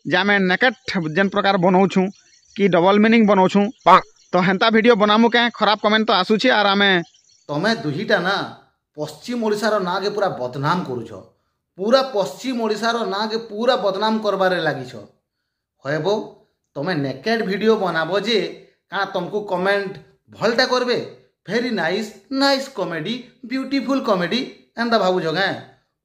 जे आम नेकेट जेन प्रकार बनाऊँ कि डबल मीनिंग बनाऊँ तो हेन्ता वीडियो बनामु क्या खराब कमेंट तो आसूची आर आम तमें दुहीटा ना पश्चिम ओडिशार ना के पूरा बदनाम करुछ पूरा पश्चिम ओडिशार ना के पूरा बदनाम करबारे लागिछ हेबो तमें नेकेड वीडियो बनाबो जे का तुमको कमेंट भलटा करबे very nice nice comedy beautiful comedy एंदा भाबुछ गाँ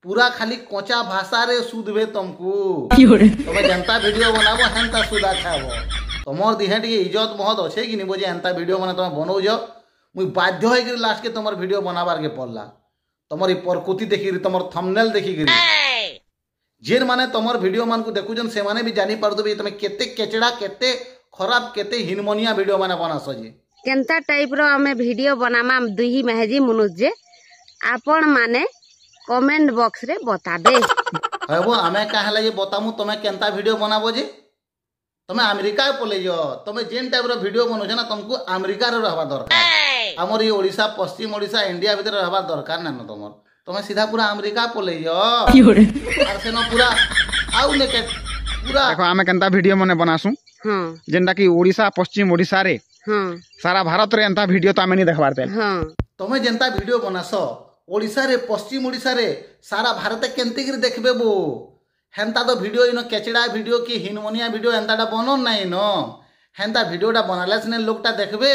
पूरा खाली कचा भाषा रे सुधबे तुमको तमें जनता वीडियो बनाबो हेन्ता सुधा खाबो तुमर दिहे टी इज्जत महत अच्छे कि नहीं एंता वीडियो मैंने तुम बनाऊज मुई बाध्य होकर लास्ट के तुम वीडियो बनाबार के पड़ला तुम प्रकृति देखिकी तुम थंबनेल देखिकी जेन माने तुम वीडियो मान को देखुन से माने भी जानी पारदे तुम केते केचड़ा केते खराब केते हिनमनिया वीडियो माने बनास जे केंता टाइप रो हमें वीडियो बनामा दुही महजी मनुष्य जे आपण माने कमेंट बॉक्स रे बताबे हेबो आमे काहला जे बतामु तुम केंता वीडियो बनाबो जे तुम अमेरिका पलै जो तुम जेन टाइप रो वीडियो बनौछ ना तुमको अमेरिका रे रहबा दरकार हमर ये ओडिशा पश्चिम ओडिशा इंडिया भीतर रहबा दरकार ना तुम तुम सीधा पूरा अमेरिका पलै जो आर सेनो पूरा आउ नेकेट पूरा देखो आम केन्ता वीडियो मने बनासु हां जेनटा कि ओडिशा पश्चिम ओडिशा रे हां सारा भारत रे एंता वीडियो तो आमे नहीं देखबार ते हां तुम जेनता वीडियो बनास ओडिशा रे पश्चिम ओडिशा रे सारा भारत केंती गिर देखबे बो हेन्ता तो वीडियो इन केचड़ा वीडियो की हिनमनिया वीडियो हेन्ताटा बनन नाई न हेन्ता वीडियोटा बनाले सिने लोकटा देखबे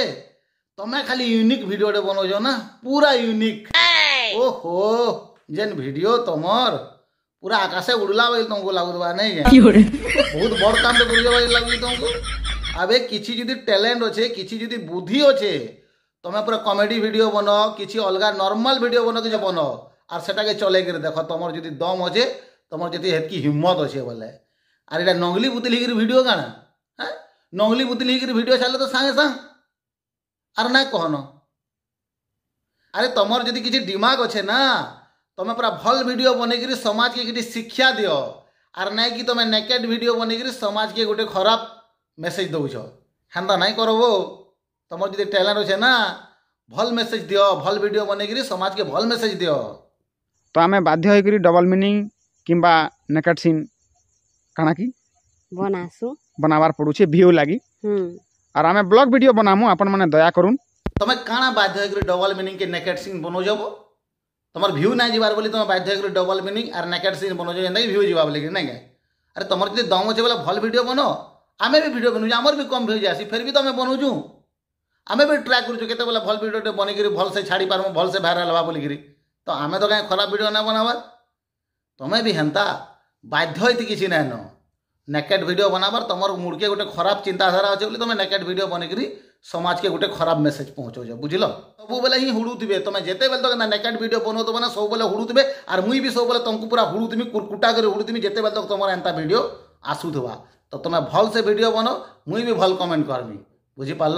तमे खाली यूनिक वीडियोटे बनौजो ना पूरा यूनिक ओहो जेन वीडियो तमर पूरा आकाशे उड़ला बाई तुमको लागुवा नहीं बहुत बड़ काम तो करियो बाई लागु तुमको अबे किछि जदी टैलेंट अच्छे किछि जदी बुद्धि अच्छे तमे पूरा कॉमेडी वीडियो बनो किछि अलगा नॉर्मल वीडियो बनो कि बनो आर सेटा के चले कर देखो तमर जदी दम अच्छे तुम जी हेतकी हिम्मत अच्छे बोले आर इटा नंगली बुतली वीडियो काना हाँ नंगली बुतली वीडियो छाड़े तो सांगे सांग आर ना कहन अरे तुमर जदि किसी दिमाग अच्छे ना तुम पूरा भल वीडियो बनईकरी समाज के किसी शिक्षा दियो आर ना कि तुम नेकेड वीडियो बनईकरी समाज के गोटे खराब मेसेज दौछ हेन्ता नहीं करबो तुमर जदि टैलेंट अच्छे ना भल मेसेज दियो भल वीडियो बनईकरी समाज के भल मेसेज दियो तो आम बाध्य होकर डबल मीनिंग किंबा नेकेट सीन काना की बनासु बनावार पड़ुछे व्यू लगी और आम ब्लॉग वीडियो बनामु आपण माने दया करूँ तुम काना बाध्य होकर डबल मीनिंग के नेकेट सीन बनो जब तुम व्यू ना जीवार बोली तुम बाध्य होकर डबल मीनिंग और नेकेट सीन बनो जेनता व्यू जीवा बोली नहीं क्या अरे तुम जब दम अच्छे बोले भल वीडियो बनो आम भी वीडियो बनऊ आमर भी कम व्यूज आसी फिर भी तुम बनाऊँ आम भी ट्राए करूँ केते बोले भल वीडियो बनिक भल से छाड़ी पारमु भल से भाइराल हवा बोलिकी तो आम तो कहीं खराब वीडियो ना बनाबार तुम्हें भी हेन्ता बाध्य होती किसी ना न नेकेट वीडियो बनाबार तुमर मुड़ के गोटे खराब चिंताधारा अच्छे बोली तुम नेकेट वीडियो बनिकी समाज के गोटे खराब मेसेज पहुँचौ बुझल सब बेले ही हुड़ुवे तुम जिते बेले तो नेकेट वीडियो बनौब ना सब बेले हुड़ुवे और मुई भी सब बेले तुमको पूरा हुड़ुमी कुरकुटा कर हुड़ुमी जिते बेले तक तुम एंता वीडियो आसुवा तो तुम भल से वीडियो बनो मुई भी भल कमेंट करमी बुझीपार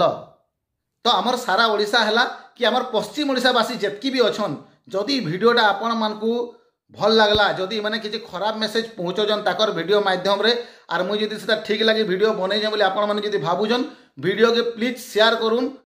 तो आमर सारा ओडिशा है कि आमर पश्चिम ओडिशावासी जितकी भी अच्छन जदि वीडियोटा आपण मानकू भल लगला जदि मैंने किसी खराब मेसेज पहुँचौन ताकर वीडियो माध्यम रे आर मुझे जदि ठीक लगे वीडियो बने बोली आपण मैंने भावुन वीडियो के प्लीज शेयर करूँ